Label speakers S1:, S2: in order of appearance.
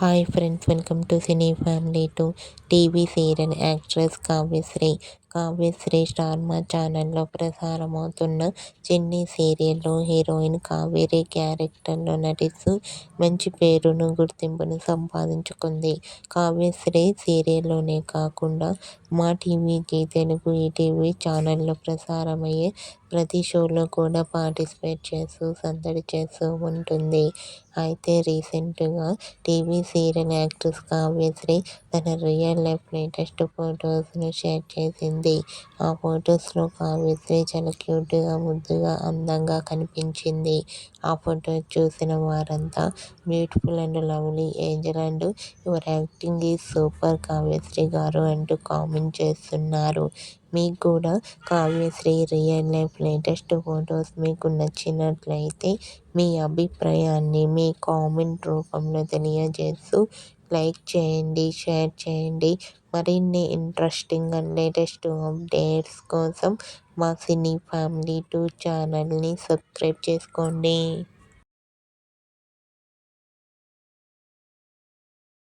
S1: Hi friends, welcome to cine family to TV serial actress Kavyasri. Kavyasri star మా ఛానల్లో ప్రసారమవుతున్న చిన్ని సీరియల్లో హీరోయిన్ కావేరి క్యారెక్టర్లో నటిస్తూ మంచి పేరును, గుర్తింపును సంపాదించుకుంది. కావ్యశ్రీ సీరియల్లోనే కాకుండా మా టీవీ, జీ తెలుగు, ఈటీవీ ఛానల్లో ప్రసారమయ్యే ప్రతి షోలో కూడా పార్టిసిపేట్ చేస్తూ సందడి చేస్తూ ఉంటుంది. అయితే రీసెంట్గా టీవీ సీరియల్ యాక్ట్రెస్ కావ్యశ్రీ తన రియల్ లైఫ్ లేటెస్ట్ ఫొటోస్ను షేర్ చేసింది. ఆ ఫొటోస్లో కావ్యశ్రీ చాలా క్యూట్గా, ముద్దుగా, అందంగా కనిపించింది. ఆ ఫొటోస్ చూసిన వారంతా beautiful and lovely Angel and your acting is super Kavyasri గారు అంటూ కామెంట్ చేస్తున్నారు. మీకు కూడా Kavyasri real life latest photos మీకు నచ్చినట్లయితే మీ అభిప్రాయాన్ని మీ కామెంట్ రూపంలో తెలియజేస్తూ లైక్ చేయండి, షేర్ చేయండి. మరిన్ని ఇంట్రెస్టింగ్ అండ్ లేటెస్ట్ అప్డేట్స్ కోసం మా సినీ ఫ్యామిలీ 2 ఛానల్ని సబ్స్క్రైబ్ చేసుకోండి.